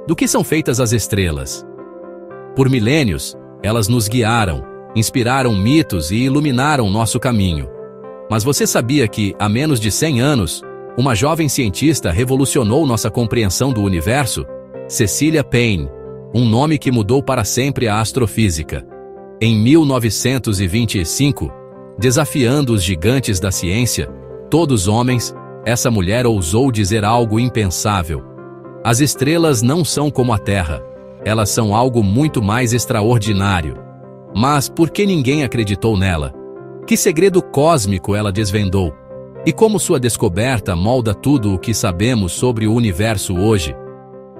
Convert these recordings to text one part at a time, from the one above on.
Do que são feitas as estrelas? Por milênios, elas nos guiaram, inspiraram mitos e iluminaram nosso caminho. Mas você sabia que, há menos de 100 anos, uma jovem cientista revolucionou nossa compreensão do universo? Cecilia Payne, um nome que mudou para sempre a astrofísica. Em 1925, desafiando os gigantes da ciência, todos homens, essa mulher ousou dizer algo impensável. As estrelas não são como a Terra. Elas são algo muito mais extraordinário. Mas por que ninguém acreditou nela? Que segredo cósmico ela desvendou? E como sua descoberta molda tudo o que sabemos sobre o universo hoje?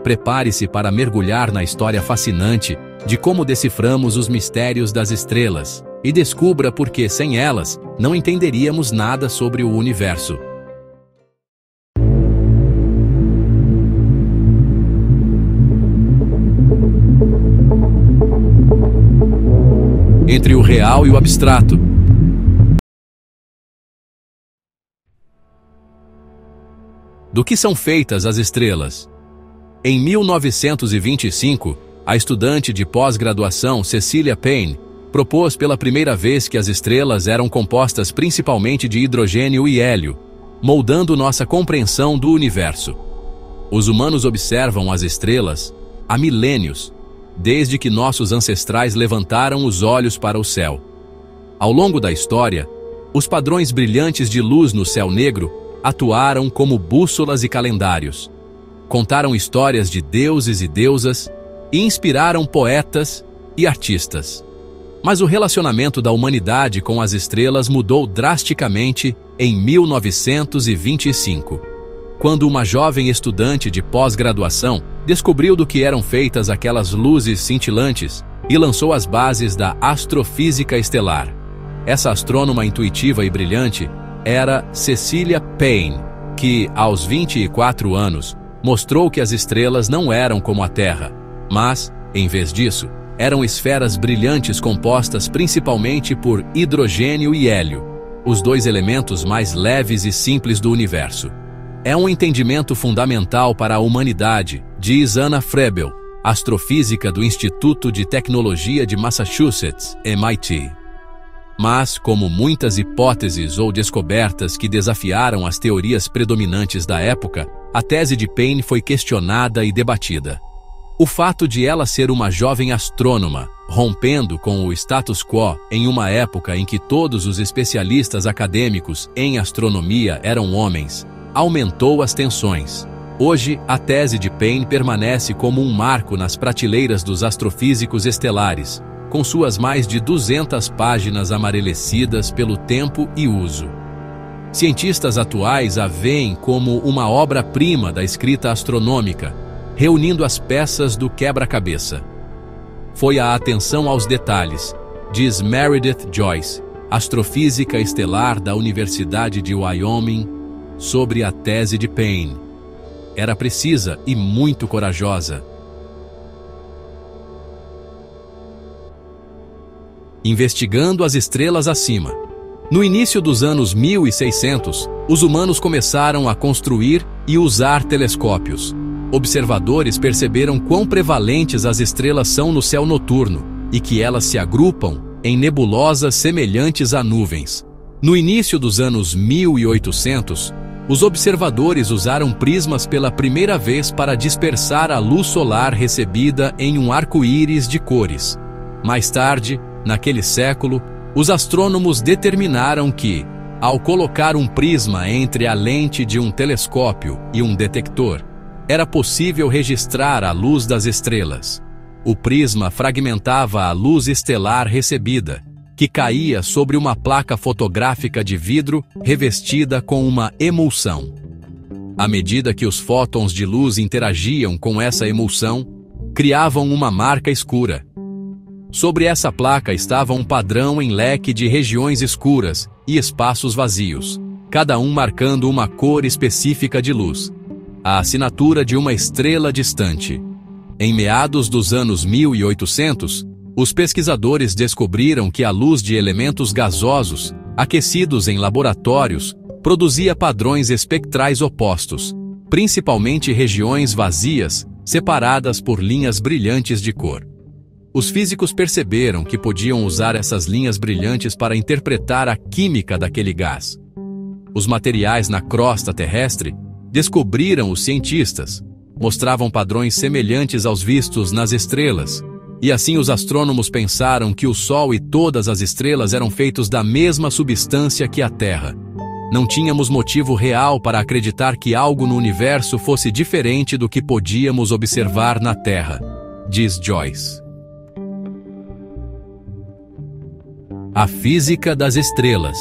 Prepare-se para mergulhar na história fascinante de como deciframos os mistérios das estrelas e descubra por que, sem elas, não entenderíamos nada sobre o universo. Entre o real e o abstrato. Do que são feitas as estrelas? Em 1925, a estudante de pós-graduação Cecilia Payne propôs pela primeira vez que as estrelas eram compostas principalmente de hidrogênio e hélio, moldando nossa compreensão do universo. Os humanos observam as estrelas há milênios, desde que nossos ancestrais levantaram os olhos para o céu. Ao longo da história, os padrões brilhantes de luz no céu negro atuaram como bússolas e calendários. Contaram histórias de deuses e deusas e inspiraram poetas e artistas. Mas o relacionamento da humanidade com as estrelas mudou drasticamente em 1925, quando uma jovem estudante de pós-graduação descobriu do que eram feitas aquelas luzes cintilantes e lançou as bases da astrofísica estelar. Essa astrônoma intuitiva e brilhante era Cecilia Payne, que, aos 24 anos, mostrou que as estrelas não eram como a Terra, mas, em vez disso, eram esferas brilhantes compostas principalmente por hidrogênio e hélio, os dois elementos mais leves e simples do universo. É um entendimento fundamental para a humanidade, diz Anna Frebel, astrofísica do Instituto de Tecnologia de Massachusetts, MIT. Mas, como muitas hipóteses ou descobertas que desafiaram as teorias predominantes da época, a tese de Payne foi questionada e debatida. O fato de ela ser uma jovem astrônoma, rompendo com o status quo em uma época em que todos os especialistas acadêmicos em astronomia eram homens, aumentou as tensões. Hoje, a tese de Payne permanece como um marco nas prateleiras dos astrofísicos estelares, com suas mais de 200 páginas amarelecidas pelo tempo e uso. Cientistas atuais a veem como uma obra-prima da escrita astronômica, reunindo as peças do quebra-cabeça. Foi a atenção aos detalhes, diz Meredith Joyce, astrofísica estelar da Universidade de Wyoming, sobre a tese de Payne. Era precisa e muito corajosa. Investigando as estrelas acima. No início dos anos 1600, os humanos começaram a construir e usar telescópios. Observadores perceberam quão prevalentes as estrelas são no céu noturno e que elas se agrupam em nebulosas semelhantes a nuvens. No início dos anos 1800, os observadores usaram prismas pela primeira vez para dispersar a luz solar recebida em um arco-íris de cores. Mais tarde, naquele século, os astrônomos determinaram que, ao colocar um prisma entre a lente de um telescópio e um detector, era possível registrar a luz das estrelas. O prisma fragmentava a luz estelar recebida, que caía sobre uma placa fotográfica de vidro revestida com uma emulsão. À medida que os fótons de luz interagiam com essa emulsão, criavam uma marca escura. Sobre essa placa estava um padrão em leque de regiões escuras e espaços vazios, cada um marcando uma cor específica de luz, a assinatura de uma estrela distante. Em meados dos anos 1800, os pesquisadores descobriram que a luz de elementos gasosos, aquecidos em laboratórios, produzia padrões espectrais opostos, principalmente regiões vazias separadas por linhas brilhantes de cor. Os físicos perceberam que podiam usar essas linhas brilhantes para interpretar a química daquele gás. Os materiais na crosta terrestre, descobriram os cientistas, mostravam padrões semelhantes aos vistos nas estrelas, e assim os astrônomos pensaram que o Sol e todas as estrelas eram feitos da mesma substância que a Terra. Não tínhamos motivo real para acreditar que algo no universo fosse diferente do que podíamos observar na Terra, diz Joyce. A física das estrelas.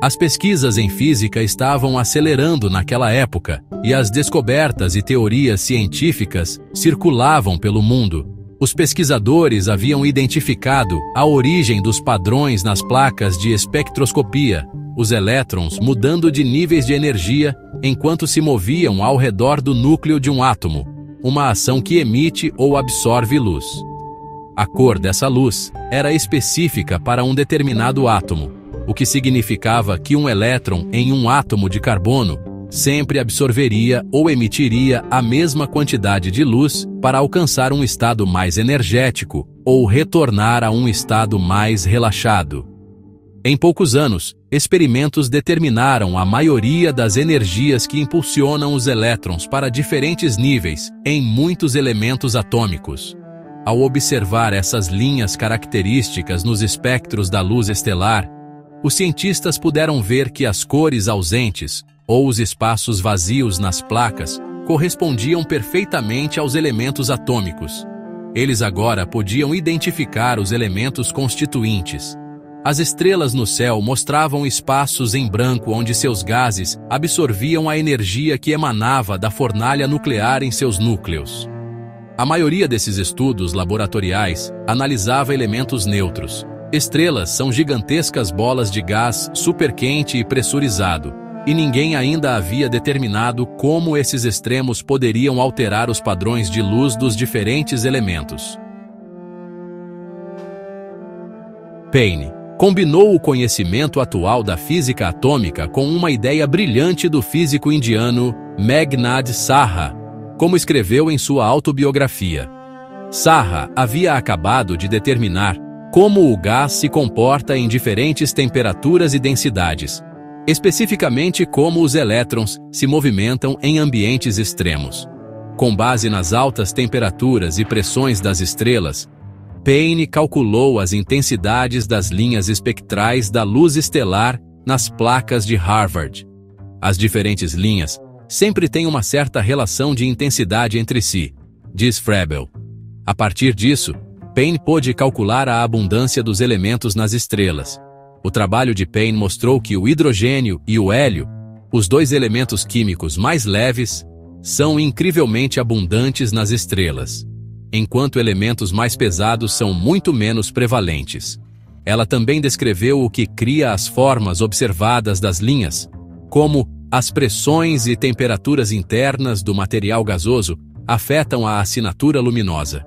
As pesquisas em física estavam acelerando naquela época, e as descobertas e teorias científicas circulavam pelo mundo. Os pesquisadores haviam identificado a origem dos padrões nas placas de espectroscopia, os elétrons mudando de níveis de energia enquanto se moviam ao redor do núcleo de um átomo, uma ação que emite ou absorve luz. A cor dessa luz era específica para um determinado átomo, o que significava que um elétron em um átomo de carbono sempre absorveria ou emitiria a mesma quantidade de luz para alcançar um estado mais energético ou retornar a um estado mais relaxado. Em poucos anos, experimentos determinaram a maioria das energias que impulsionam os elétrons para diferentes níveis em muitos elementos atômicos. Ao observar essas linhas características nos espectros da luz estelar, os cientistas puderam ver que as cores ausentes, ou os espaços vazios nas placas, correspondiam perfeitamente aos elementos atômicos. Eles agora podiam identificar os elementos constituintes. As estrelas no céu mostravam espaços em branco onde seus gases absorviam a energia que emanava da fornalha nuclear em seus núcleos. A maioria desses estudos laboratoriais analisava elementos neutros. Estrelas são gigantescas bolas de gás superquente e pressurizado, e ninguém ainda havia determinado como esses extremos poderiam alterar os padrões de luz dos diferentes elementos. Payne combinou o conhecimento atual da física atômica com uma ideia brilhante do físico indiano Meghnad Saha, como escreveu em sua autobiografia. Saha havia acabado de determinar como o gás se comporta em diferentes temperaturas e densidades, especificamente como os elétrons se movimentam em ambientes extremos. Com base nas altas temperaturas e pressões das estrelas, Payne calculou as intensidades das linhas espectrais da luz estelar nas placas de Harvard. As diferentes linhas sempre têm uma certa relação de intensidade entre si, diz Frebel. A partir disso, Payne pôde calcular a abundância dos elementos nas estrelas. O trabalho de Payne mostrou que o hidrogênio e o hélio, os dois elementos químicos mais leves, são incrivelmente abundantes nas estrelas, enquanto elementos mais pesados são muito menos prevalentes. Ela também descreveu o que cria as formas observadas das linhas, como as pressões e temperaturas internas do material gasoso afetam a assinatura luminosa.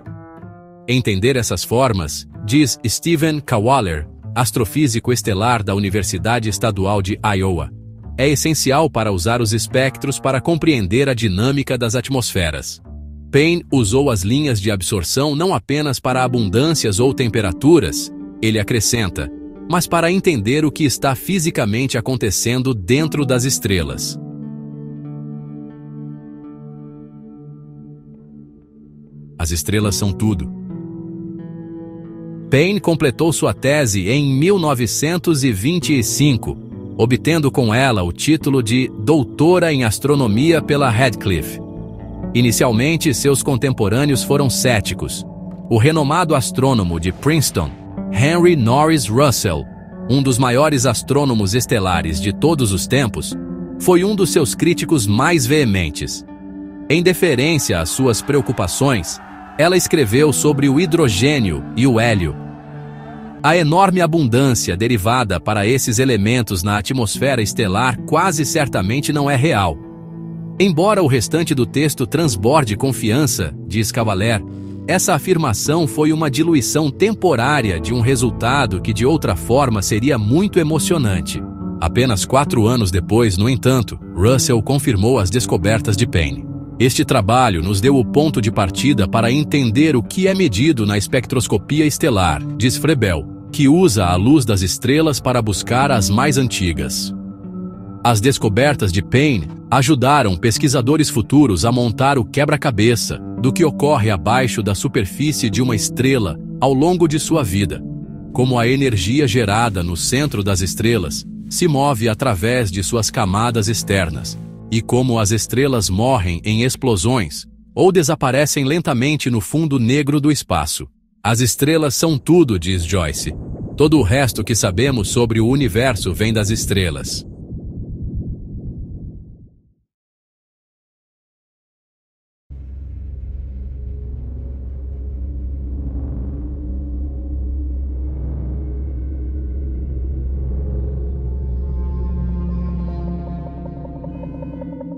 Entender essas formas, diz Stephen Kawaller, astrofísico estelar da Universidade Estadual de Iowa, é essencial para usar os espectros para compreender a dinâmica das atmosferas. Payne usou as linhas de absorção não apenas para abundâncias ou temperaturas, ele acrescenta, mas para entender o que está fisicamente acontecendo dentro das estrelas. As estrelas são tudo. Payne completou sua tese em 1925, obtendo com ela o título de doutora em astronomia pela Radcliffe. Inicialmente, seus contemporâneos foram céticos. O renomado astrônomo de Princeton, Henry Norris Russell, um dos maiores astrônomos estelares de todos os tempos, foi um dos seus críticos mais veementes. Em deferência às suas preocupações, ela escreveu sobre o hidrogênio e o hélio. A enorme abundância derivada para esses elementos na atmosfera estelar quase certamente não é real. Embora o restante do texto transborde confiança, diz Kawaller, essa afirmação foi uma diluição temporária de um resultado que de outra forma seria muito emocionante. Apenas 4 anos depois, no entanto, Russell confirmou as descobertas de Payne. Este trabalho nos deu o ponto de partida para entender o que é medido na espectroscopia estelar, diz Frebel, que usa a luz das estrelas para buscar as mais antigas. As descobertas de Payne ajudaram pesquisadores futuros a montar o quebra-cabeça do que ocorre abaixo da superfície de uma estrela ao longo de sua vida, como a energia gerada no centro das estrelas se move através de suas camadas externas, e como as estrelas morrem em explosões ou desaparecem lentamente no fundo negro do espaço. As estrelas são tudo, diz Joyce. Todo o resto que sabemos sobre o universo vem das estrelas.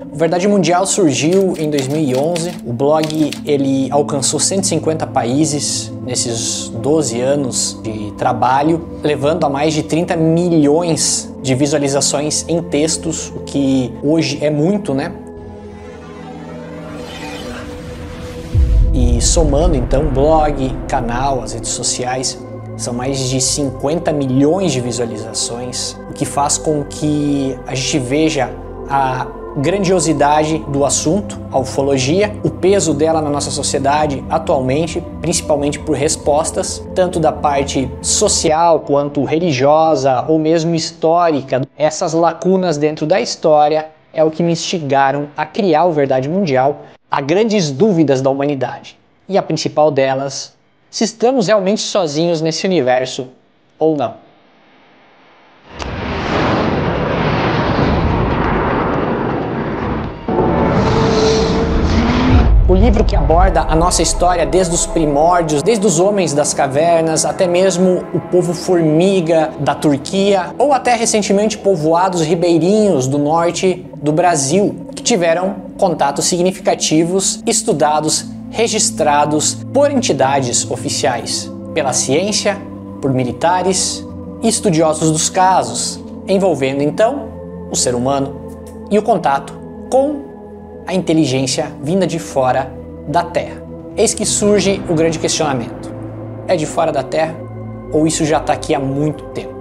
O Verdade Mundial surgiu em 2011. O blog ele alcançou 150 países nesses 12 anos de trabalho, levando a mais de 30 milhões de visualizações em textos, o que hoje é muito, né? E somando então blog, canal, as redes sociais, são mais de 50 milhões de visualizações, o que faz com que a gente veja a grandiosidade do assunto, a ufologia, o peso dela na nossa sociedade atualmente, principalmente por respostas, tanto da parte social quanto religiosa ou mesmo histórica. Essas lacunas dentro da história é o que me instigaram a criar o Verdade Mundial. Há grandes dúvidas da humanidade, e a principal delas, se estamos realmente sozinhos nesse universo ou não. O livro que aborda a nossa história desde os primórdios, desde os homens das cavernas, até mesmo o povo formiga da Turquia, ou até recentemente povoados ribeirinhos do norte do Brasil, que tiveram contatos significativos, estudados, registrados por entidades oficiais, pela ciência, por militares e estudiosos dos casos, envolvendo então o ser humano e o contato com a inteligência vinda de fora da Terra. Eis que surge o grande questionamento. É de fora da Terra ou isso já está aqui há muito tempo?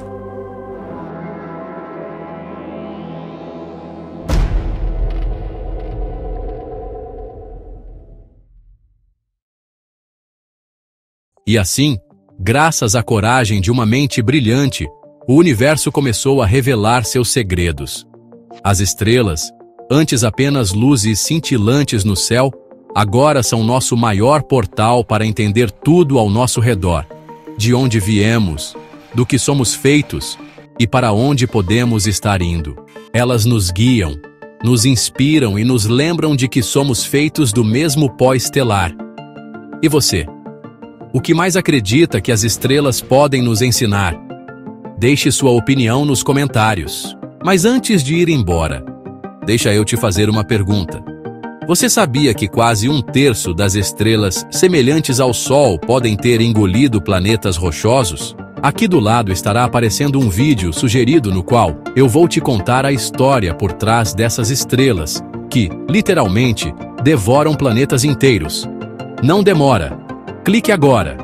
E assim, graças à coragem de uma mente brilhante, o universo começou a revelar seus segredos. As estrelas, antes apenas luzes cintilantes no céu, agora são nosso maior portal para entender tudo ao nosso redor, de onde viemos, do que somos feitos e para onde podemos estar indo. Elas nos guiam, nos inspiram e nos lembram de que somos feitos do mesmo pó estelar. E você? O que mais acredita que as estrelas podem nos ensinar? Deixe sua opinião nos comentários. Mas antes de ir embora, deixa eu te fazer uma pergunta. Você sabia que quase 1/3 das estrelas semelhantes ao Sol podem ter engolido planetas rochosos? Aqui do lado estará aparecendo um vídeo sugerido no qual eu vou te contar a história por trás dessas estrelas, que, literalmente, devoram planetas inteiros. Não demora! Clique agora!